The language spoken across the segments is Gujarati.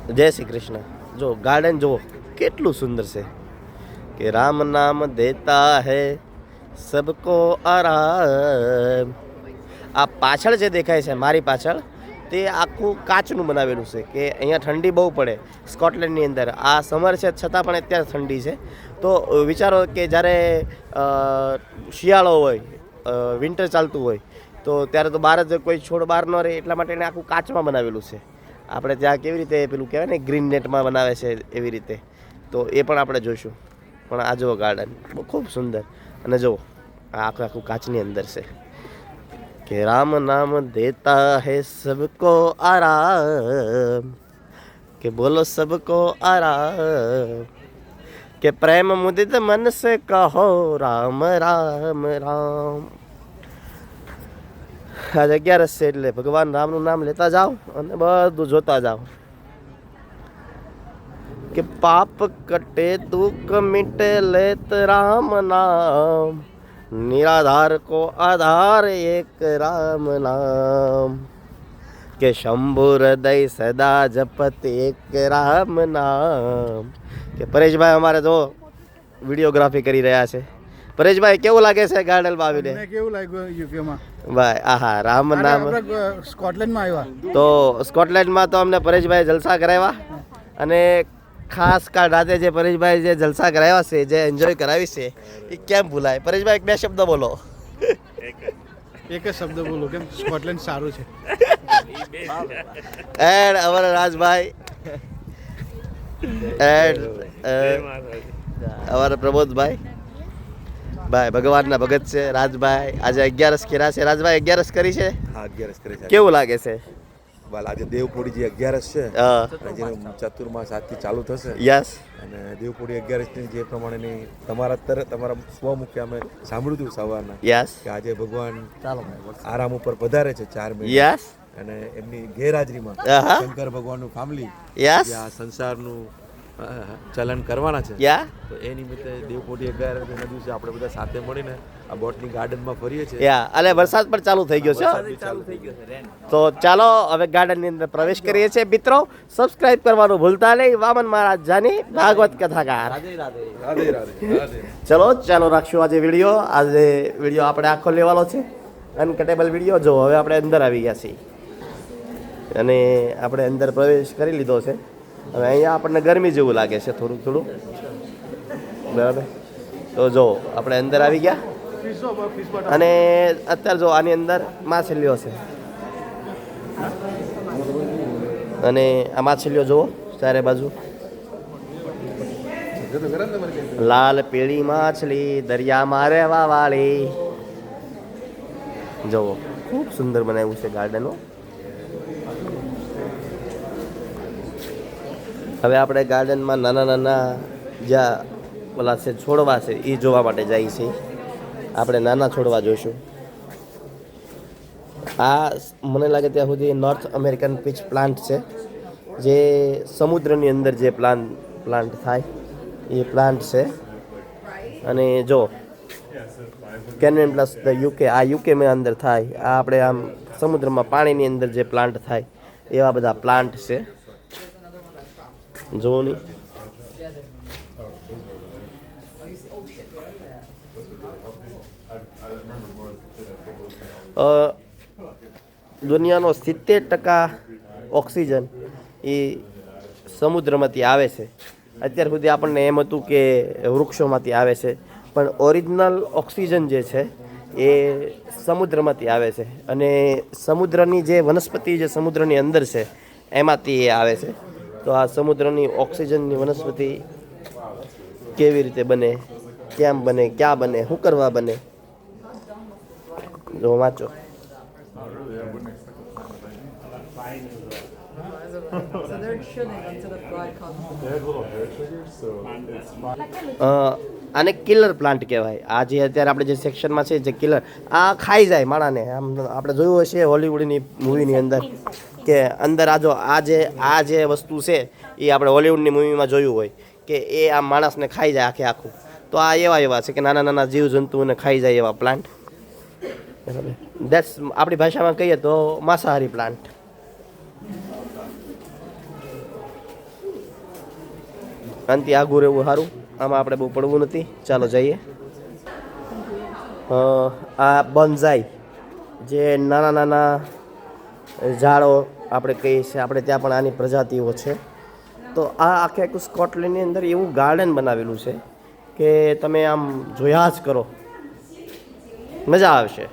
જય શ્રી કૃષ્ણ. જો ગાર્ડન જુઓ કેટલું સુંદર છે કે રામ નામ દેતા હૈ સબકો આરામ. આ પાછળ જે દેખાય છે મારી પાછળ તે આખું કાચનું બનાવેલું છે કે અહીંયા ઠંડી બહુ પડે સ્કોટલેન્ડની અંદર. આ સમર છે છતાં પણ અત્યારે ઠંડી છે. તો વિચારો કે જ્યારે શિયાળો હોય વિન્ટર ચાલતું હોય તો ત્યારે તો બહાર જ કોઈ છોડ બહાર ન રહે એટલા માટે એને આખું કાચમાં બનાવેલું છે. આપણે ત્યાં કેવી રીતે પેલું કહેવાય ને ગ્રીન નેટમાં બનાવે છે એવી રીતે, તો એ પણ આપણે જોઈશું. પણ આ જુઓ ગાર્ડન બહુ ખૂબ સુંદર. અને જુઓ આ આખું આખું કાચની અંદર છે કે રામ નામ દેતા હૈ સબકો આરામ, કે બોલો સબકો આરામ, કે પ્રેમ મુદિત મન સે કહો રામ રામ રામ. આજે 11 છે એટલે ભગવાન રામનું નામ લેતા જાઓ અને બધું જોતા જાઓ કે પાપ કટે દુઃખ મિટે લેત રામ નામ, નિરાધાર કો આધાર એક રામ નામ, કે શંભુ હૃદય સદા જપત એક રામ નામ. કે પરેશભાઈ અમારે જો વિડીયોગ્રાફી કરી રહ્યા છે. પરેશભાઈ કેવું લાગે છે ગાર્ડનમાં આવીને? કેવું લાગ્યું યુકેમાં? ભાઈ આહા રામ નામ. સ્કોટલેન્ડમાં આવ્યા તો સ્કોટલેન્ડમાં તો અમને પરેશભાઈ જલસા કરાવ્યા અને ખાસ કાલ રાતે જે પરેશભાઈ જે જલસા કરાવ્યા છે, જે એન્જોય કરાવી છે એ કેમ ભૂલાય? પરેશભાઈ એક બે શબ્દ બોલો. એક જ શબ્દ બોલો, કેમ સ્કોટલેન્ડ સારું છે. એન્ડ અમારા રાજભાઈ એન્ડ અમારા પ્રબોધભાઈ ભાઈ ભગવાનના ભગત છે રાજભાઈ. આજે 11 કર્યા છે રાજભાઈ. 11 કરી છે? હા 11 કરે છે. કેવું લાગે છે? બાલ આજે દેવપોડી જે 11 છે હા અને જેનો ચતુર્માસ આજથી ચાલુ થશે યસ. અને દેવપોડી 11 ની જે પ્રમાણેની તમારા સ્વમુખે અમે સાંભળ્યું હતું સવારના યસ કે આજે ભગવાન આરામ ઉપર પધારે છે 4 મહિના યસ અને એમની ગેરહાજરીમાં આહા. શંકર ભગવાનનું ફેમિલી યસ જે આ સંસારનું ચલન કરવાના છે, યા તો એ નિમિત્તે દેવપોડી 11 ના દિવસે આપણે બધા સાથે મળીને આ બોટની ગાર્ડનમાં ફરીએ છીએ. યા અને વરસાદ પણ ચાલુ થઈ ગયો છે. તો ચાલો હવે ગાર્ડનની અંદર પ્રવેશ કરીએ છીએ. મિત્રો સબસ્ક્રાઇબ કરવાનું ભૂલતા નહીં. વામન મહારાજ જાની ભાગવત કથાકાર. રાધે રાધે. ચલો ચાલો રાખશું આજે વિડીયો. આજે વિડીયો આપણે આખો લેવાનો છે અનકટેબલ વિડીયો. જો હવે આપણે અંદર આવી ગયા છીએ અને આપણે અંદર પ્રવેશ કરી લીધો છે. હવે અહીંયા આપણને ગરમી જેવું લાગે છે થોડું થોડું, બરાબર. તો જો આપણે અંદર આવી ગયા અને અત્યારે જો આની અંદર માછલીઓ છે અને આ માછલીઓ જુઓ ચારે બાજુ. લાલ પીળી માછલી દરિયામાં રહેવા વાળી. જુઓ ખૂબ સુંદર બનાવ્યું છે ગાર્ડનો. હવે આપણે ગાર્ડનમાં નાના નાના જ્યાં ઓલા છે છોડવા છે એ જોવા માટે જઈએ છીએ. આપણે નાના છોડવા જોઈશું. આ મને લાગે ત્યાં સુધી નોર્થ અમેરિકન પીચ પ્લાન્ટ છે, જે સમુદ્રની અંદર જે પ્લાન્ટ થાય એ પ્લાન્ટ છે. અને જો કેનન પ્લસ ધ યુકે, આ યુકેમાં અંદર થાય. આ આપણે આમ સમુદ્રમાં પાણીની અંદર જે પ્લાન્ટ થાય એવા બધા પ્લાન્ટ છે. જુઓ ની દુનિયાનો 70% ઓક્સિજન એ સમુદ્રમાંથી આવે છે. અત્યાર સુધી આપણને એમ હતું કે વૃક્ષોમાંથી આવે છે, પણ ઓરિજિનલ ઓક્સિજન જે છે એ સમુદ્રમાંથી આવે છે. અને સમુદ્રની જે વનસ્પતિ જે સમુદ્રની અંદર છે એમાંથી એ આવે છે. તો આ સમુદ્રની ઓક્સિજનની વનસ્પતિ કેવી રીતે બને, કેમ બને, ક્યાં બને, શું કરવા બને, જો વાંચો. આને કિલર પ્લાન્ટ કહેવાય. આ જે અત્યારે આપણે જે સેક્શનમાં છે જે કિલર, આ ખાઈ જાય માણાને. આમ આપણે જોયું હશે હોલિવૂડની મૂવીની અંદર કે અંદર આ જે વસ્તુ છે એ આપણે હોલિવૂડની મૂવીમાં જોયું હોય કે એ આ માણસને ખાઈ જાય આખે આખું. તો આ એવા છે કે નાના નાના જીવજંતુઓને ખાઈ જાય એવા પ્લાન્ટ. બરાબર, દેટ્સ આપણી ભાષામાં કહીએ તો માંસાહારી પ્લાન્ટ. આનાથી આઘું રહેવું સારું. આમાં આપણે બહુ પડવું નથી. ચાલો જઈએ. આ બોન્ઝાઈ, જે નાના નાના ઝાડો આપણે કહીએ છીએ, આપણે ત્યાં પણ આની પ્રજાતિઓ છે. તો આ આખે આખું સ્કોટલેન્ડની અંદર એવું ગાર્ડન બનાવેલું છે કે તમે આમ જોયા જ કરો, મજા આવશે.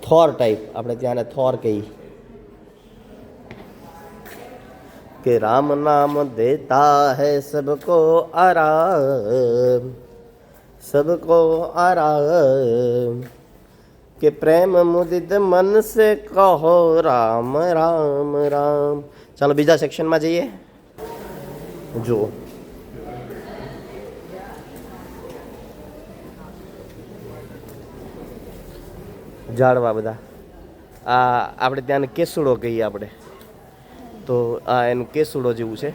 થોર ટાઈપ, આપણે ત્યાંને થોર કહીએ કે રામ નામ દેતા હૈ સબકો આરામ, सबको आराम के प्रेम मुदित मन से कहो राम राम राम. ચાલો બીજા સેક્શનમાં જઈએ. જો ઝાડવા બધા, આ આપણે ત્યાંને કેસુડો કહીએ આપણે, તો આ એનું કેસુડો જેવું છે.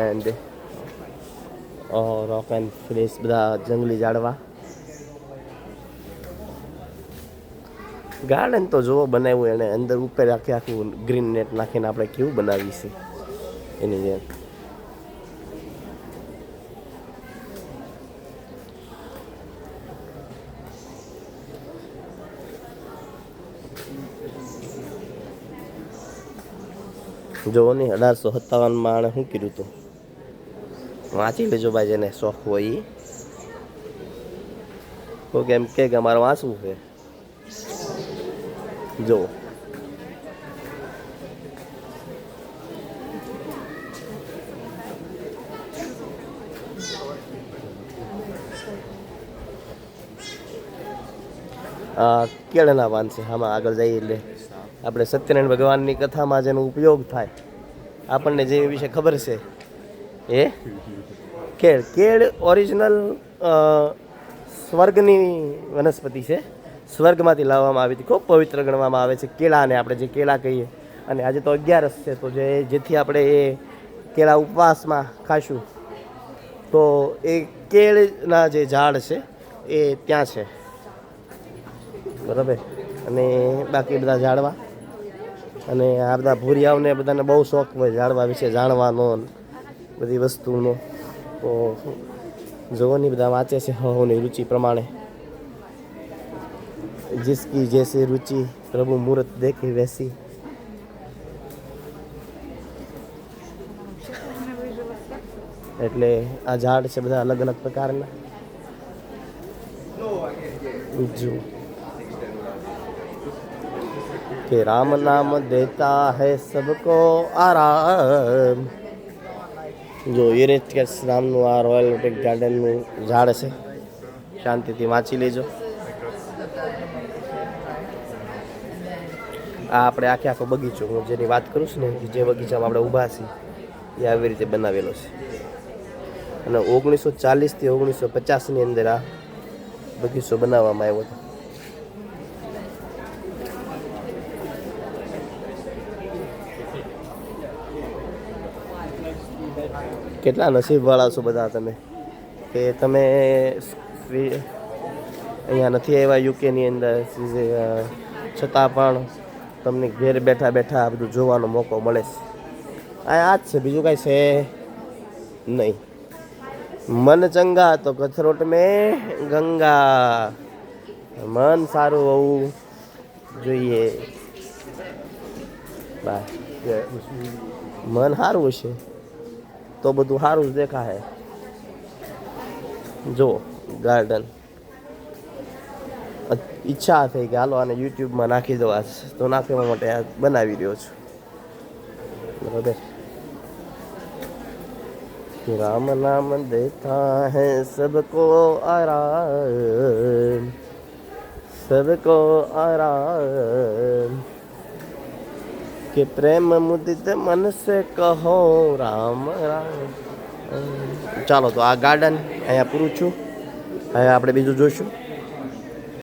એન્ડ રોક એન્ડ ફ્રેશ બધા જંગલી ઝાડવા. ગાર્ડન તો જોવો બનાવ્યું એને, અંદર ઉપર આખે આખું ગ્રીન નેટ નાખીને આપણે કેવું બનાવી છે એની જેમ. જોવો ને 1857માં આણે શું કર્યું હતું, વાંચી લેજો ભાઈ, જેને શોખ હોય એ. તો કેમ કે અમારે વાંચવું છે. જો કેળના પાન છે. આમાં આગળ જઈએ એટલે આપણે સત્યનારાયણ ભગવાનની કથામાં જેનો ઉપયોગ થાય, આપણને જે વિશે ખબર છે એ કેળ. કેળ ઓરિજિનલ સ્વર્ગની વનસ્પતિ છે, સ્વર્ગમાંથી લાવવામાં આવી હતી. ખૂબ પવિત્ર ગણવામાં આવે છે કેળાને, આપણે જે કેળા કહીએ. અને આજે તો 11 છે, તો જેથી આપણે એ કેળા ઉપવાસમાં ખાશું, તો એ કેળના જે ઝાડ છે એ ત્યાં છે, બરાબર. અને બાકી બધા ઝાડવા, અને આ બધા ભૂરિયાઓને બધાને બહુ શોખ હોય ઝાડવા વિશે જાણવાનો, બધી વસ્તુનો. તો જોવાની બધા વાંચે છે હોની રુચિ પ્રમાણે. जिसकी जैसी रुचि प्रभु मूर्त देखे वैसी. એટલે આ ઝાડ છે બધા અલગ અલગ પ્રકારના. જો કે રામ નામ દેતા હૈ સબકો આરામ. જો યુરેટિયસ નામનું આ રોયલ બોટેક ગાર્ડનનું ઝાડ છે. શાંતિથી વાંચી લેજો. આ આપણે આખે આખો બગીચો, હું જેની વાત કરું છું ને, જે બગીચામાં આપણે ઊભા છીએ એ આવી રીતે બનાવેલો છે. અને 1940 થી 1950ની અંદર આ બગીચો બનાવવામાં આવ્યો હતો. કેટલા નસીબવાળા છો બધા તમે કે તમે અહીંયા નથી આવ્યા યુકેની અંદર, છતાં પણ તમને ઘેર બેઠા બેઠા આ બધું જોવાનો મોકો મળે છે. આ જ છે, બીજું કાંઈ છે નહીં. મન ચંગા તો કથરોટ મેં ગંગા. મન સારું હોવું જોઈએ. મન સારું હશે તો બધું સારું જ દેખાય. જો ગાર્ડન, ઈચ્છા થઈ કે હાલો આને યુટ્યુબમાં નાખી દો, આજ તો નાખવા માટે આ બનાવી રહ્યો છું, બરાબર. રામ નામ દેતા હૈ સબકો આરામ, સબકો આરામ કે પ્રેમ મુદિત મન સે કહો રામ રામ. ચાલો તો આ ગાર્ડન અહીંયા પૂરું છું. હવે આપણે બીજું જોઈશું.